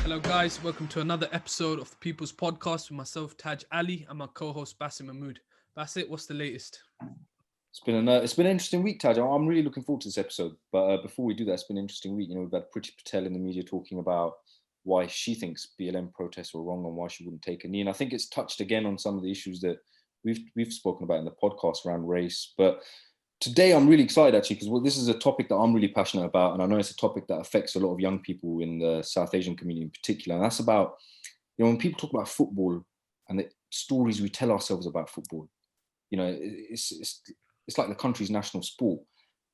Hello, guys. Welcome to another episode of the People's Podcast with myself, Taj Ali, and my co-host Basit Mahmood. Basit, what's the latest? It's been an interesting week, Taj. I'm really looking forward to this episode. But before we do that, it's been an interesting week. We've had Priti Patel in the media talking about why she thinks BLM protests were wrong and why she wouldn't take a knee. And I think it's touched again on some of the issues that we've spoken about in the podcast around race. But today I'm really excited actually because this is a topic that I'm really passionate about, and I know it's a topic that affects a lot of young people in the South Asian community in particular. And that's about, when people talk about football and the stories we tell ourselves about football, it's like the country's national sport.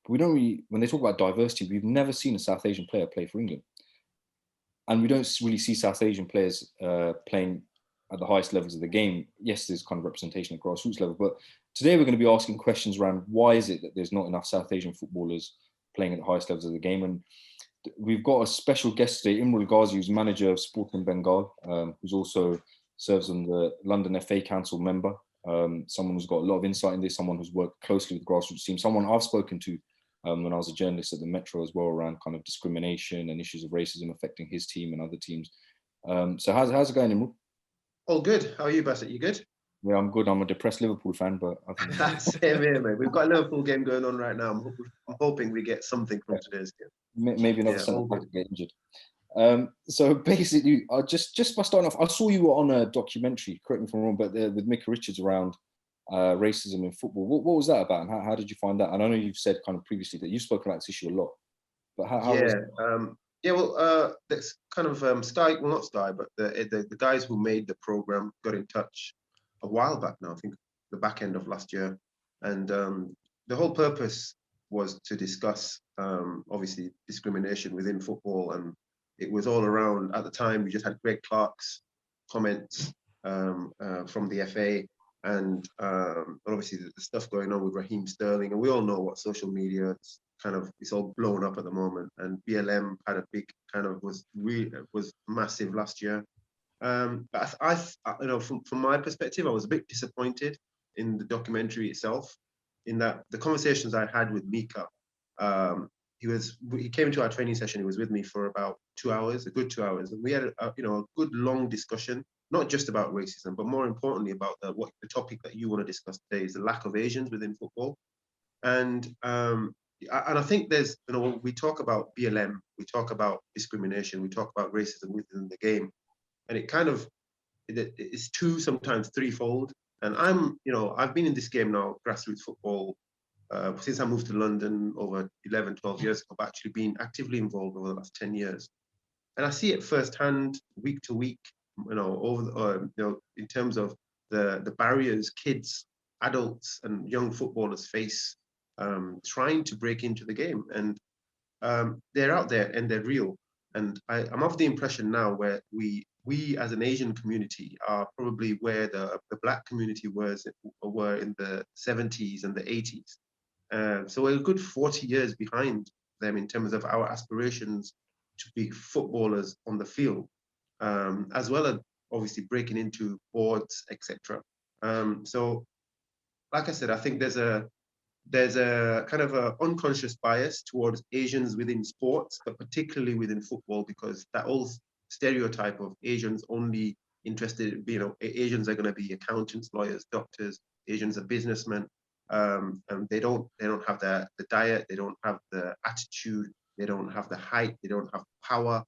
But we don't really, when they talk about diversity, we've never seen a South Asian player play for England. And we don't really see South Asian players playing at the highest levels of the game. Yes, there's kind of representation at grassroots level, but today we're going to be asking questions around why is it that there's not enough South Asian footballers playing at the highest levels of the game. And we've got a special guest today, Imrul Ghazi, who's manager of Sporting Bengal, who's also serves on the London FA Council member. Someone who's got a lot of insight in this, someone who's worked closely with the grassroots team, someone I've spoken to when I was a journalist at the Metro as well, around kind of discrimination and issues of racism affecting his team and other teams. So how's it going, Imrul? All good. How are you, Basit? You good? Yeah, I'm good. I'm a depressed Liverpool fan, but same here, mate. We've got a Liverpool game going on right now. I'm hoping we get something from today's game. Maybe another centre back to get injured. So basically, just by starting off, I saw you were on a documentary. Correct me if I'm wrong, but with Micah Richards around racism in football. What was that about, and how did you find that? And I know you've said kind of previously that you've spoken about this issue a lot, but how was it? That's kind of Sky. Well, not Sky, but the guys who made the program got in touch a while back now. I think the back end of last year, and the whole purpose was to discuss obviously discrimination within football, and it was all around. At the time, we just had Greg Clark's comments from the FA, and obviously the stuff going on with Raheem Sterling, and we all know what social media it's all blown up at the moment. And BLM had a big was massive last year. But I from my perspective, I was a bit disappointed in the documentary itself, in that the conversations I had with Mika. He came to our training session. He was with me for about 2 hours, a good 2 hours, and we had a good long discussion, not just about racism, but more importantly about the topic that you want to discuss today is the lack of Asians within football. And I think there's, when we talk about BLM, we talk about discrimination, we talk about racism within the game, and it's two, sometimes threefold. And I've been in this game now, grassroots football, since I moved to London over 11, 12 years ago. I've actually been actively involved over the last 10 years. And I see it firsthand, week to week, in terms of the barriers kids, adults, and young footballers face trying to break into the game. And they're out there and they're real. And I'm of the impression now where we as an Asian community are probably where the Black community were in the 70s and the 80s. So we're a good 40 years behind them in terms of our aspirations to be footballers on the field, as well as obviously breaking into boards, etc. So, like I said, I think there's a kind of a unconscious bias towards Asians within sports, but particularly within football, because that old stereotype of Asians only interested, Asians are going to be accountants, lawyers, doctors. Asians are businessmen. And they don't have the diet, they don't have the attitude, they don't have the height, they don't have power.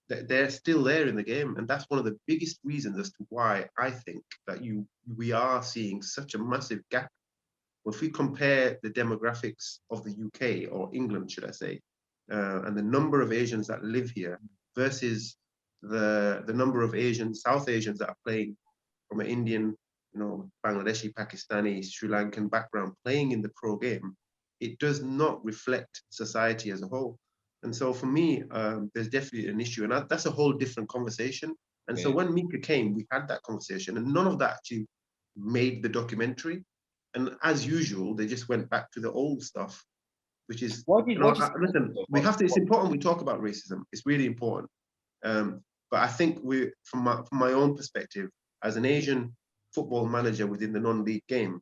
They're still there in the game, and that's one of the biggest reasons as to why I think that we are seeing such a massive gap. If we compare the demographics of the UK, or England, should I say, and the number of Asians that live here versus the number of South Asians that are playing from an Indian, Bangladeshi, Pakistani, Sri Lankan background playing in the pro game, it does not reflect society as a whole. And so for me, there's definitely an issue, and that's a whole different conversation. And so when Mika came, we had that conversation, and none of that actually made the documentary. And as usual, they just went back to the old stuff, which is, listen, it's important we talk about racism. It's really important. But I think from my own perspective, as an Asian football manager within the non-league game,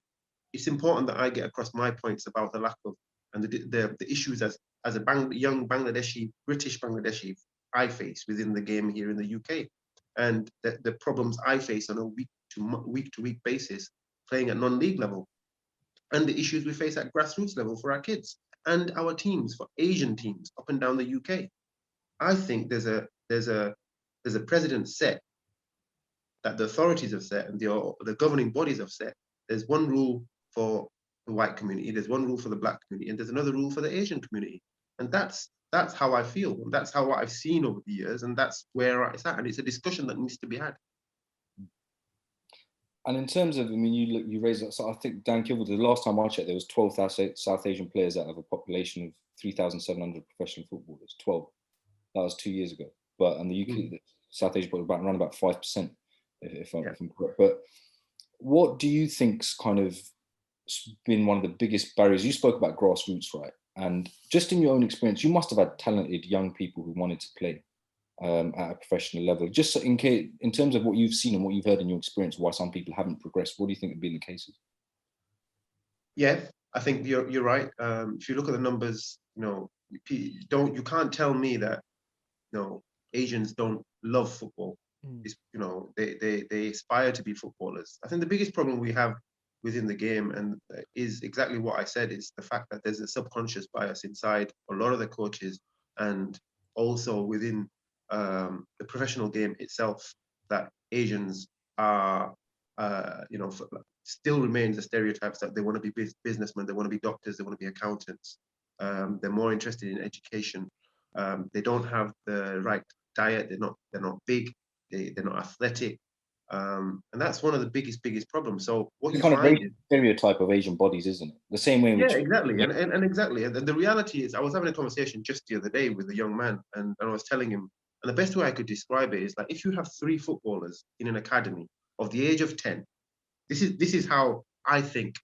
it's important that I get across my points about the lack of, and the issues as a young British Bangladeshi, I face within the game here in the UK, and the problems I face on a week to week basis playing at non-league level, and the issues we face at grassroots level for our kids and our teams, for Asian teams up and down the UK. I think there's a precedent set that the authorities have set and the governing bodies have set. There's one rule for the white community, there's one rule for the black community, and there's another rule for the Asian community. And that's how I feel. And that's how what I've seen over the years, and that's where it's at. And it's a discussion that needs to be had. And in terms of, I mean, you raised that. So I think Dan Kilville, the last time I checked, there was 12 South Asian players out of a population of 3,700 professional footballers. 12. That was 2 years ago. But in the UK, South Asian people around about 5%, if I'm correct. But what do you think's kind of been one of the biggest barriers? You spoke about grassroots, right? And just in your own experience, you must have had talented young people who wanted to play at a professional level. Just in terms of what you've seen and what you've heard in your experience, why some people haven't progressed, what do you think have been the cases? Yeah, I think you're right. If you look at the numbers, you can't tell me that Asians don't love football. They aspire to be footballers. I think the biggest problem we have within the game, and is exactly what I said, is the fact that there's a subconscious bias inside a lot of the coaches, and also within the professional game itself, that Asians are, still remains the stereotypes that they want to be businessmen, they want to be doctors, they want to be accountants. They're more interested in education. They don't have the right diet. They're not big. They're not athletic. And that's one of the biggest problems. So what you kind find of stereotype of Asian bodies, isn't it? The same way in which exactly. And exactly. And the reality is, I was having a conversation just the other day with a young man, and I was telling him, and the best way I could describe it is like, if you have 3 footballers in an academy of the age of 10, this is how I think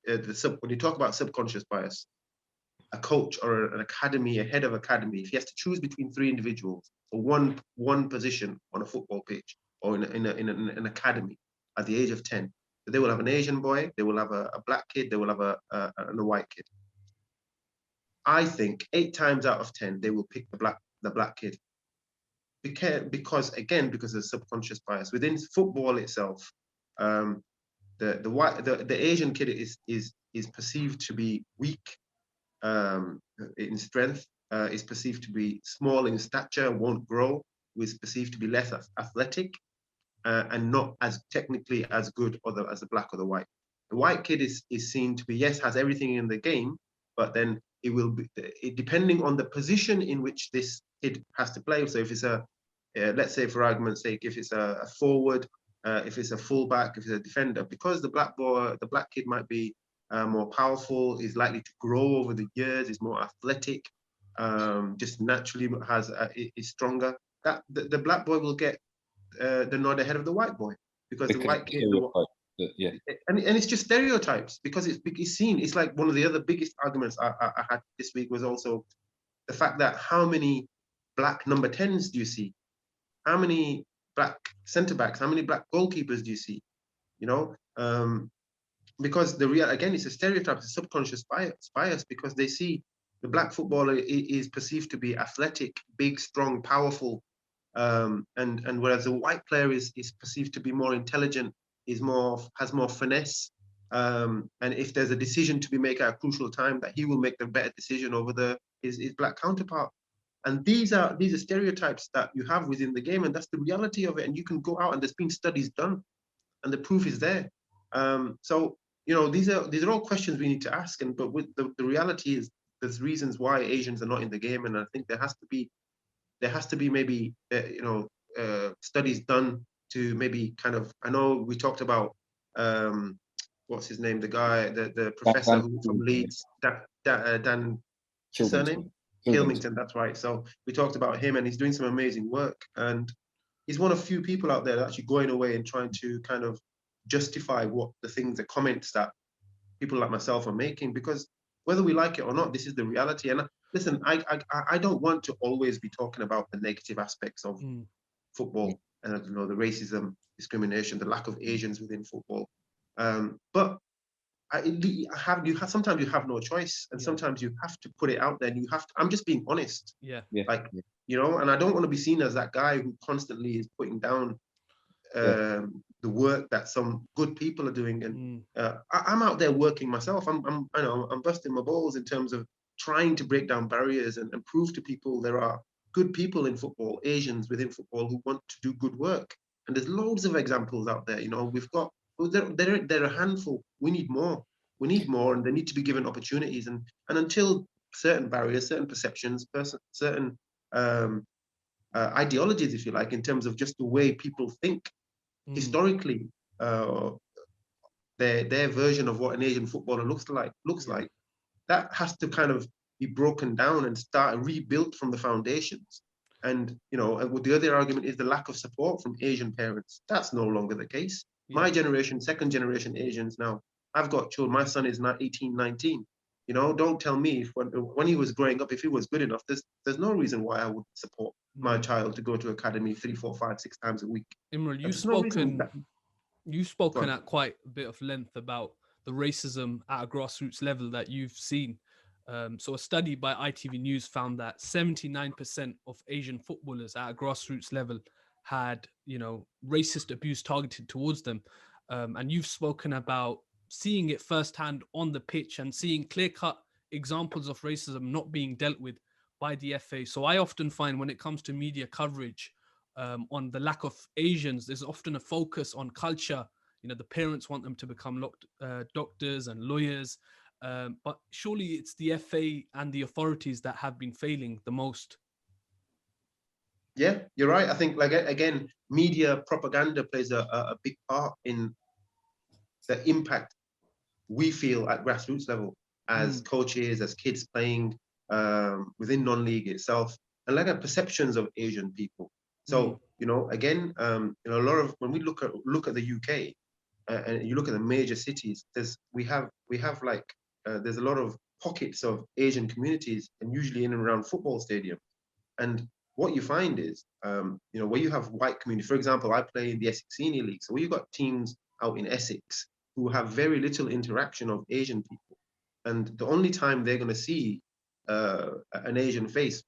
when you talk about subconscious bias, a coach or an academy, a head of academy, if he has to choose between 3 individuals for one position on a football pitch or in an academy at the age of 10, they will have an Asian boy, they will have a black kid, they will have a white kid. I think 8 times out of 10 they will pick the black kid, because of subconscious bias within football itself. The Asian kid is perceived to be weak in strength, is perceived to be small in stature, won't grow, is perceived to be less athletic, and not as technically as good as the black or the white. The white kid is seen to be, yes, has everything in the game, but then it will be, depending on the position in which this kid has to play. So if it's let's say for argument's sake, if it's a forward, if it's a fullback, if it's a defender, because the black kid might be more powerful, is likely to grow over the years, is more athletic, just naturally is stronger, that the black boy will get the nod ahead of the white boy, because the white kid, and it's just stereotypes, because it's seen. It's like one of the other biggest arguments I had this week was also the fact that how many black number 10s do you see? How many black centre backs? How many black goalkeepers do you see? Because it's a stereotype, it's a subconscious bias, because they see the black footballer is perceived to be athletic, big, strong, powerful, and whereas the white player is perceived to be more intelligent, has more finesse, and if there's a decision to be made at a crucial time, that he will make the better decision over his black counterpart. And these are stereotypes that you have within the game, and that's the reality of it. And you can go out, and there's been studies done, and the proof is there. So these are all questions we need to ask. But with the reality is, there's reasons why Asians are not in the game, and I think there has to be maybe studies done to maybe kind of. I know we talked about what's his name, the guy, the professor from Leeds, Dan surname? Kilmington, that's right. So we talked about him, and he's doing some amazing work, and he's one of few people out there actually going away and trying to kind of justify the comments that people like myself are making, because whether we like it or not, this is the reality. And listen, I don't want to always be talking about the negative aspects of football, and the racism, discrimination, the lack of Asians within football, but sometimes you have no choice, and sometimes you have to put it out there, and I'm just being honest. Yeah. Like, you know, and I don't want to be seen as that guy who constantly is putting down the work that some good people are doing. And I'm out there working myself. I'm busting my balls in terms of trying to break down barriers and prove to people there are good people in football, Asians within football, who want to do good work. And there's loads of examples out there. You know, we've got, they're a handful. We need more. We need more, and they need to be given opportunities. And until certain barriers, certain perceptions, certain ideologies, if you like, in terms of just the way people think historically, their version of what an Asian footballer looks like, that has to kind of be broken down and start rebuilt from the foundations. And, you know, the other argument is the lack of support from Asian parents. That's no longer the case. My generation, second generation Asians now, I've got children, my son is now 18, 19. You know, don't tell me if when he was growing up, if he was good enough, there's no reason why I would support my child to go to academy 3, 4, 5, 6 times a week. Imran, you've spoken at quite a bit of length about the racism at a grassroots level that you've seen. So a study by ITV News found that 79% of Asian footballers at a grassroots level had, you know, racist abuse targeted towards them. And you've spoken about seeing it firsthand on the pitch and seeing clear-cut examples of racism not being dealt with by the FA. So I often find when it comes to media coverage on the lack of Asians, there's often a focus on culture. You know, the parents want them to become doctors and lawyers. But surely it's the FA and the authorities that have been failing the most. Yeah, you're right. I think, like, again, media propaganda plays a big part in the impact we feel at grassroots level as coaches, as kids playing within non-league itself, and like perceptions of Asian people. So, you know, again, you know, a lot of, when we look at the UK and you look at the major cities, there's a lot of pockets of Asian communities, and usually in and around football stadiums. And what you find is, you know, where you have white community, for example, I play in the Essex Senior League. So where you've got teams out in Essex who have very little interaction of Asian people. And the only time they're going to see an Asian face,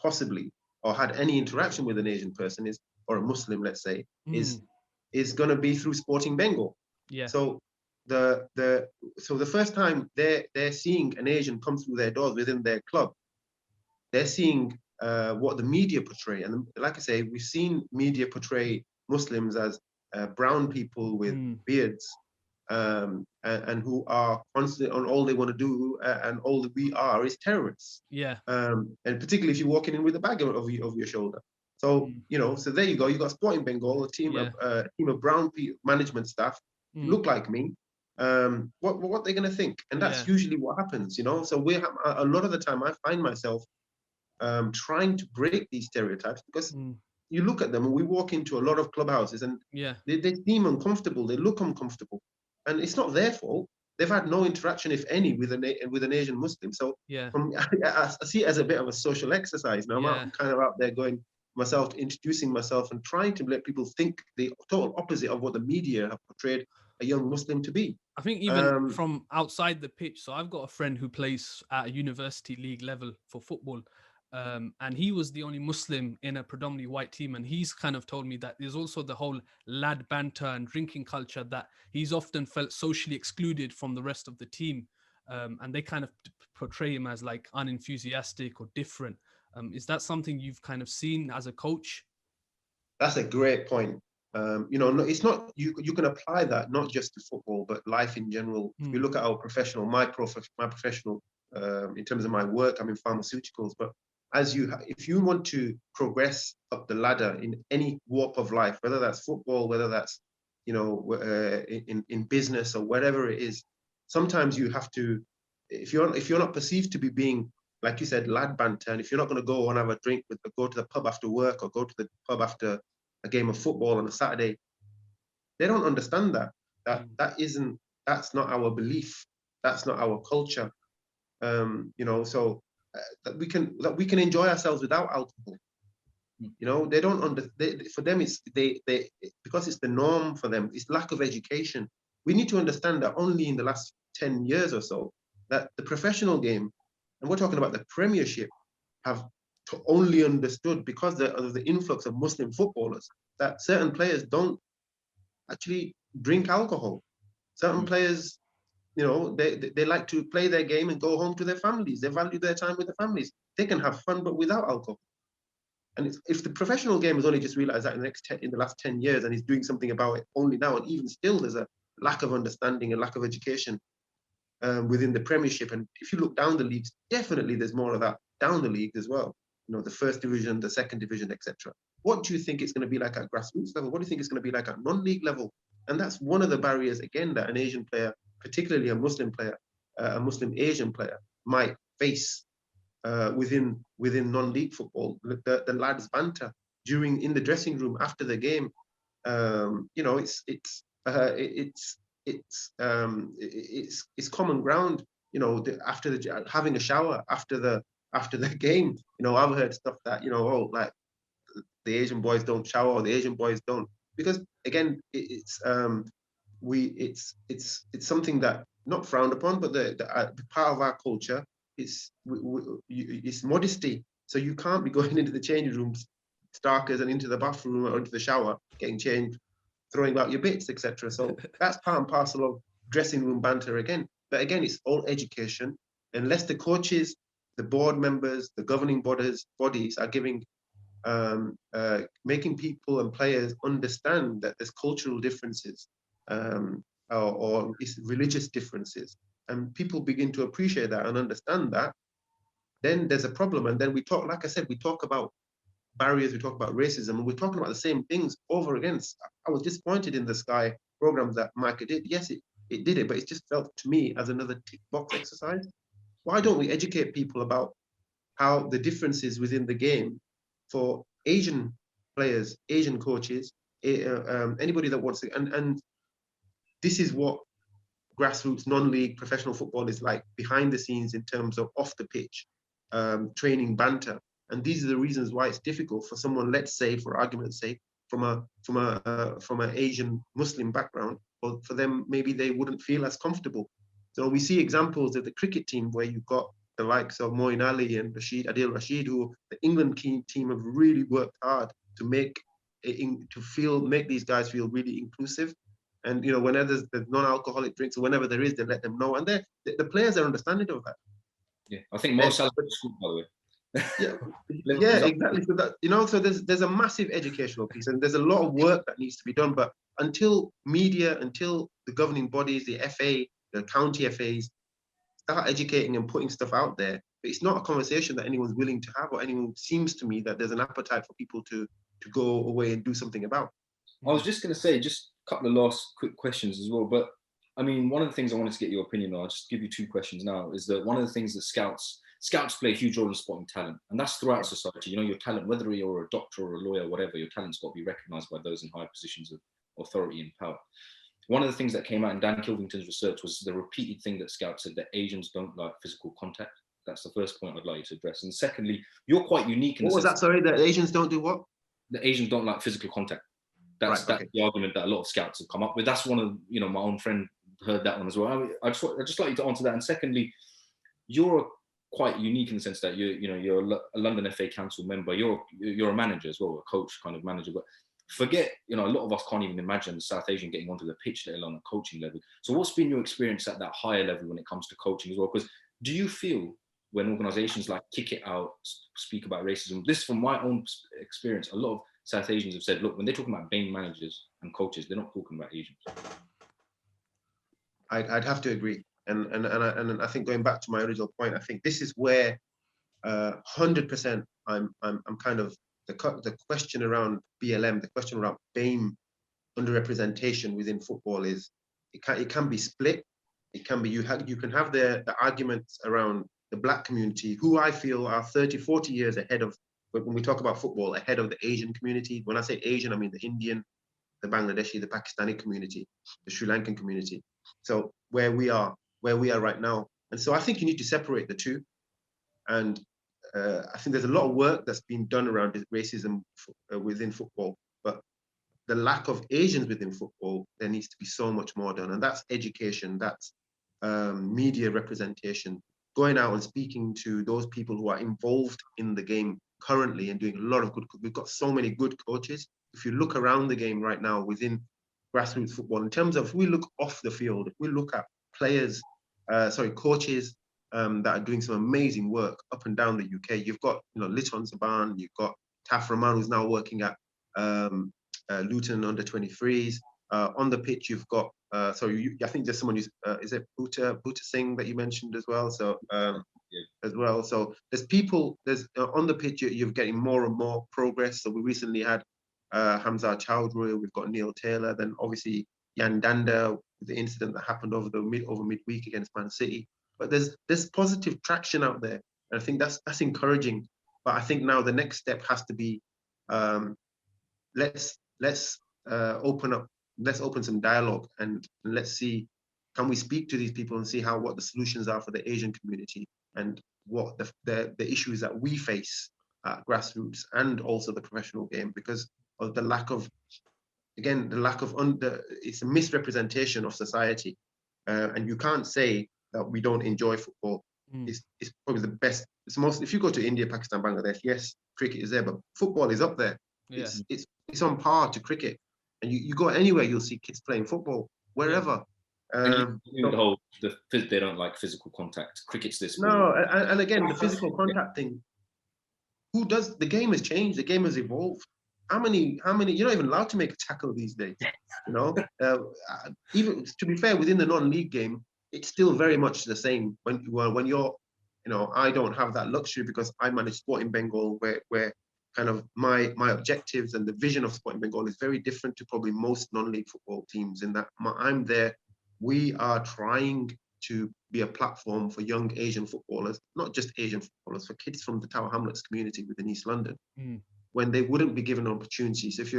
possibly, or had any interaction with an Asian person is, or a Muslim, let's say, is going to be through Sporting Bengal. Yeah. So the first time they're seeing an Asian come through their doors within their club, they're seeing what the media portray. And like I say, we've seen media portray Muslims as brown people with beards, and who are constantly on, all they want to do and all that we are is terrorists. Yeah. And particularly if you're walking in with a bag over your shoulder. So, you know, so there you go. You got Sporting Bengal, a team of brown management staff, look like me. What they're going to think? And that's usually what happens, you know. So a lot of the time I find myself trying to break these stereotypes, because you look at them, and we walk into a lot of clubhouses and they seem uncomfortable, they look uncomfortable, and it's not their fault. They've had no interaction, if any, with an Asian Muslim. So I see it as a bit of a social exercise now. I'm kind of out there going myself, introducing myself and trying to let people think the total opposite of what the media have portrayed a young Muslim to be. I think even from outside the pitch. So I've got a friend who plays at a university league level for football. And he was the only Muslim in a predominantly white team. And he's kind of told me that there's also the whole lad banter and drinking culture that he's often felt socially excluded from the rest of the team. And they kind of portray him as like unenthusiastic or different. Is that something you've kind of seen as a coach? That's a great point. You know, it's not, you can apply that not just to football, but life in general. If we look at our professional, my professional, in terms of my work, I'm in pharmaceuticals, but if you want to progress up the ladder in any walk of life, whether that's football, whether that's, you know, in business or whatever it is, sometimes you have to, if you're not perceived to be being, like you said, lad banter, and if you're not going to go and have a drink go to the pub after work or go to the pub after a game of football on a Saturday, they don't understand that's not our belief, that's not our culture. You know, so that we can enjoy ourselves without alcohol. You know, they don't for them it's because it's the norm for them. It's lack of education. We need to understand that only in the last 10 years or so that the professional game, and we're talking about the Premiership, have only understood because of the influx of Muslim footballers, that certain players don't actually drink alcohol. Certain players, you know, they like to play their game and go home to their families. They value their time with their families. They can have fun, but without alcohol. And if the professional game has only just realized that in the last 10 years and is doing something about it only now, and even still there's a lack of understanding and lack of education within the Premiership. And if you look down the leagues, definitely there's more of that down the league as well. You know, the first division, the second division, etc. What do you think it's going to be like at grassroots level? What do you think it's going to be like at non-league level? And that's one of the barriers, again, that an Asian player, particularly a Muslim player, a Muslim Asian player, might face within non-league football. The lads banter in the dressing room after the game. You know, it's common ground. You know, after having a shower after the game. You know, I've heard stuff that, you know, oh, like the Asian boys don't shower, or the Asian boys don't, because again, it's something that not frowned upon, but the part of our culture is it's modesty. So you can't be going into the changing rooms, starkers, and into the bathroom or into the shower, getting changed, throwing out your bits, etc. So that's part and parcel of dressing room banter again. But again, it's all education. Unless the coaches, the board members, the governing bodies are giving, making people and players understand that there's cultural differences or religious differences, and people begin to appreciate that and understand that, then there's a problem. And then we talk, like I said, we talk about barriers, we talk about racism, and we're talking about the same things over again. I was disappointed in the Sky program that Micah did. Yes, it did it, but it just felt to me as another tick box exercise. Why don't we educate people about how the differences within the game for Asian players, Asian coaches, anybody that wants to, and this is what grassroots non-league professional football is like behind the scenes in terms of off the pitch, training banter. And these are the reasons why it's difficult for someone, let's say, for argument's sake, from an Asian Muslim background, or for them, maybe they wouldn't feel as comfortable. So we see examples of the cricket team where you've got the likes of Moeen Ali and Adil Rashid, who the England team have really worked hard to make these guys feel really inclusive. And you know, whenever there's non-alcoholic drinks, or whenever there is, they let them know, and the players are understanding of that. Yeah, I think most by the way. Yeah, exactly. So that, you know, so there's a massive educational piece, and there's a lot of work that needs to be done. But until the governing bodies, the FA, the county FAs, start educating and putting stuff out there, it's not a conversation that anyone's willing to have, or anyone seems to me that there's an appetite for people to go away and do something about. I was just going to say, just a couple of last quick questions as well. But I mean, one of the things I wanted to get your opinion on, I'll just give you two questions now, is that one of the things that scouts play a huge role in spotting talent. And that's throughout society. You know, your talent, whether you're a doctor or a lawyer, whatever, your talent's got to be recognized by those in high positions of authority and power. One of the things that came out in Dan Kilvington's research was the repeated thing that scouts said, that Asians don't like physical contact. That's the first point I'd like you to address. And secondly, you're quite unique in the sense. What was that? Sorry, the Asians don't do what? The Asians don't like physical contact. That's the argument that a lot of scouts have come up with. That's one of, you know, my own friend heard that one as well. I'd just like you to answer that. And secondly, you're quite unique in the sense that you're a London FA Council member. You're a manager as well, a coach kind of manager. But forget, you know, a lot of us can't even imagine the South Asian getting onto the pitch, let alone a coaching level. So what's been your experience at that higher level when it comes to coaching as well? Because do you feel when organizations like Kick It Out speak about racism, this from my own experience, a lot of South Asians have said, look, when they're talking about BAME managers and coaches, they're not talking about Asians. I'd have to agree. And I think, going back to my original point, I think this is where 100% I'm kind of the question around BLM, the question around BAME underrepresentation within football is it can be split. It can be you can have the arguments around the Black community, who I feel are 30, 40 years ahead of, when we talk about football, ahead of the Asian community. When I say Asian, I mean the Indian, the Bangladeshi, the Pakistani community, the Sri Lankan community. So where we are right now. And so I think you need to separate the two. And I think there's a lot of work that's been done around racism within football, but the lack of Asians within football, there needs to be so much more done. And that's education, that's media representation, going out and speaking to those people who are involved in the game currently and doing a lot of good. We've got so many good coaches. If you look around the game right now within grassroots football, in terms of if we look off the field, if we look at players, coaches that are doing some amazing work up and down the UK. You've got, Liton Saban, you've got Taf Rahman, who's now working at Luton under 23s. On the pitch, you've got, I think there's someone who's, is it Bhuta Singh that you mentioned as well? So, as well. So there's people, on the pitch, you're getting more and more progress. So we recently had Hamza Chowdhury, we've got Neil Taylor, then obviously Yan Danda, the incident that happened over midweek against Man City. But there's positive traction out there, and I think that's encouraging. But I think now the next step has to be, let's open some dialogue, and let's see, can we speak to these people and see what the solutions are for the Asian community, and what the issues that we face at grassroots and also the professional game, because of the lack of, again, it's a misrepresentation of society, and you can't say that we don't enjoy football. It's probably the best. It's most. If you go to India, Pakistan, Bangladesh, yes, cricket is there, but football is up there. Yeah. It's on par to cricket, and you go anywhere, you'll see kids playing football wherever. They don't like physical contact. Cricket's this. No, and again, the physical contact thing. Who does? The game has changed. The game has evolved. How many? You're not even allowed to make a tackle these days. Even to be fair, within the non-league game, it's still very much the same. When you're, I don't have that luxury because I manage Sporting Bengal, where kind of my objectives and the vision of Sporting Bengal is very different to probably most non-league football teams. In that I'm there, we are trying to be a platform for young Asian footballers, not just Asian footballers, for kids from the Tower Hamlets community within East London, when they wouldn't be given opportunities. If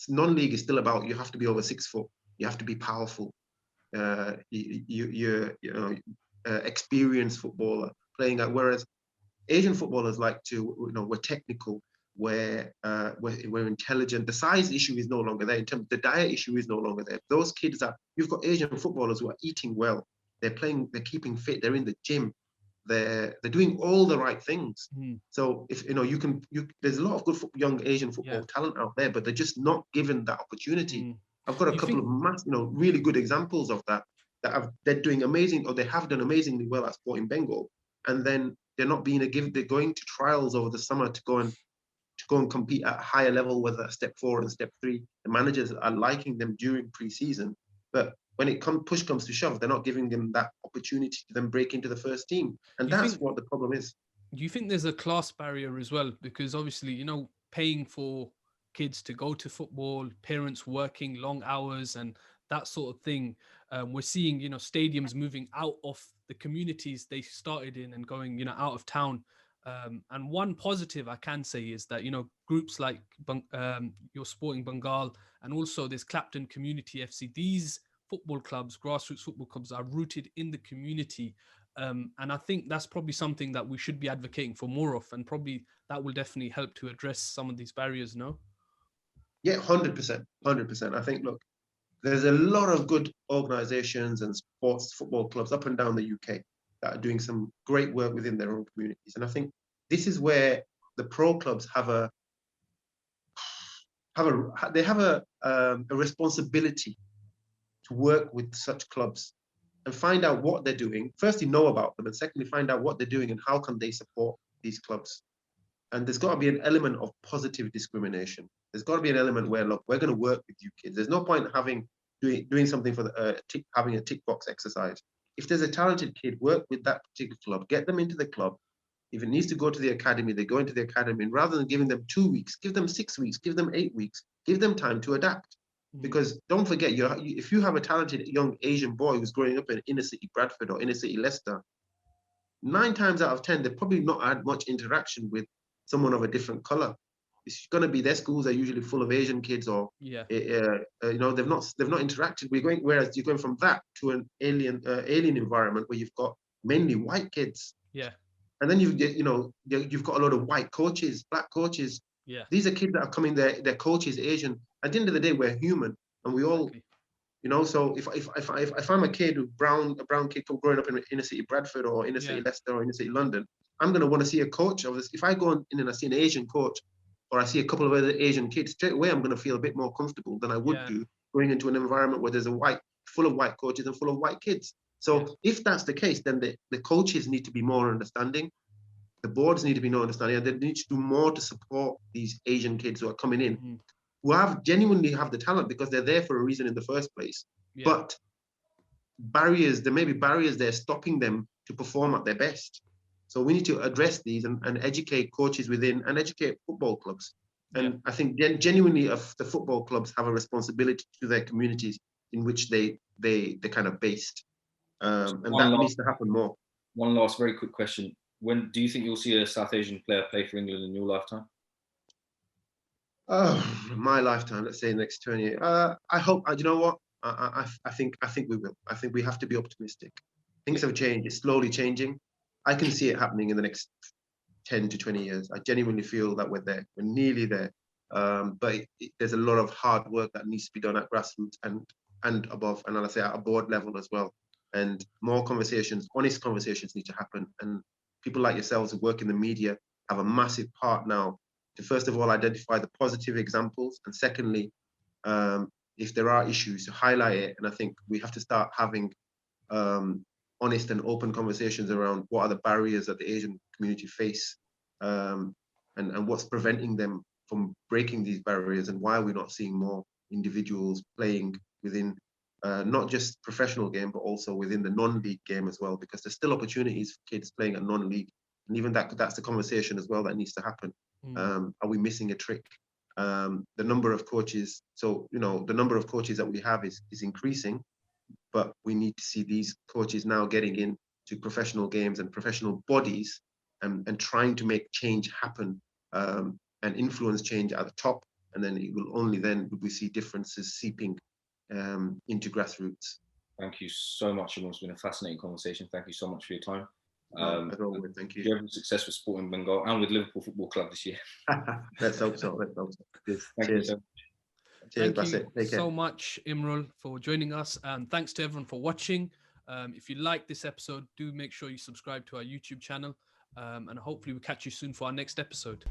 non-league is still about, you have to be over 6 foot, you have to be powerful, you're experienced footballer playing at, whereas Asian footballers like to, we're technical, we're intelligent. The size issue is no longer there. In terms of the diet issue is no longer there. Those kids you've got Asian footballers who are eating well, they're keeping fit, they're in the gym, they're doing all the right things. So if there's a lot of good young Asian football talent out there, but they're just not given that opportunity. I've got a couple of really good examples of that they're doing amazing, or they have done amazingly well at Sporting Bengal, and then they're not being they're going to trials over the summer to go and compete at a higher level, whether that's step 4 and step 3. The managers are liking them during pre-season, but when push comes to shove, they're not giving them that opportunity to then break into the first team, and that's what the problem is. Do you think there's a class barrier as well? Because obviously, paying for kids to go to football, parents working long hours and that sort of thing. We're seeing, stadiums moving out of the communities they started in and going, out of town. And one positive I can say is that, groups like your Sporting Bengal, and also this Clapton Community FC, these football clubs, grassroots football clubs, are rooted in the community. And I think that's probably something that we should be advocating for more of, and probably that will definitely help to address some of these barriers, no? Yeah, 100%. I think, look, there's a lot of good organizations and sports football clubs up and down the UK that are doing some great work within their own communities. And I think this is where the pro clubs have a responsibility to work with such clubs and find out what they're doing. Firstly, know about them, and secondly, find out what they're doing and how can they support these clubs. And there's got to be an element of positive discrimination. There's got to be an element where, look, we're going to work with you kids. There's no point doing something for having a tick box exercise. If there's a talented kid, work with that particular club, get them into the club. If it needs to go to the academy, they go into the academy. And rather than giving them 2 weeks, give them 6 weeks, give them 8 weeks, give them time to adapt. Because don't forget, if you have a talented young Asian boy who's growing up in inner city Bradford or inner city Leicester, 9 times out of 10, they've probably not had much interaction with someone of a different color. It's going to be, their schools are usually full of Asian kids, or they've not interacted. Whereas you're going from that to an alien environment where you've got mainly white kids. Yeah. And then you've got a lot of white coaches, black coaches. Yeah. These are kids that are coming, their coach is Asian. At the end of the day, we're human, and we all, so if I'm a kid, a brown kid growing up in inner city Bradford or inner city Leicester or inner city London, I'm going to want to see a coach of this. If I go in and I see an Asian coach, or I see a couple of other Asian kids, straight away I'm going to feel a bit more comfortable than I would do going into an environment where there's full of white coaches and full of white kids. So if that's the case, then the coaches need to be more understanding. The boards need to be more understanding, and they need to do more to support these Asian kids who are coming in, who genuinely have the talent, because they're there for a reason in the first place. But there may be barriers there stopping them to perform at their best. So we need to address these and educate coaches within, and educate football clubs. And I think genuinely the football clubs have a responsibility to their communities in which they kind of based. And that needs to happen more. One last very quick question. When do you think you'll see a South Asian player play for England in your lifetime? My lifetime, let's say the next 20 years. I hope, you know what? I think we will. I think we have to be optimistic. Things have changed. It's slowly changing. I can see it happening in the next 10 to 20 years. I genuinely feel that we're there. We're nearly there. But there's a lot of hard work that needs to be done at grassroots and above, and I'll say at a board level as well. And more conversations, honest conversations need to happen. And people like yourselves who work in the media have a massive part now to, first of all, identify the positive examples. And secondly, if there are issues, to highlight it. And I think we have to start having honest and open conversations around what are the barriers that the Asian community face, and what's preventing them from breaking these barriers, and why we're not seeing more individuals playing within not just professional game, but also within the non-league game as well, because there's still opportunities for kids playing at non-league. And even that's the conversation as well that needs to happen. Are we missing a trick? The number of coaches, the number of coaches that we have is increasing, but we need to see these coaches now getting into professional games and professional bodies, and trying to make change happen, and influence change at the top. And then it will only then we see differences seeping into grassroots. Thank you so much. It's been a fascinating conversation. Thank you so much for your time. Thank you. Every success with Sporting Bengal and with Liverpool Football Club this year. Let's hope so. Cheers. Thank you. Cheers, Thank you so much, Imrul, for joining us. And thanks to everyone for watching. If you like this episode, do make sure you subscribe to our YouTube channel. And hopefully we'll catch you soon for our next episode.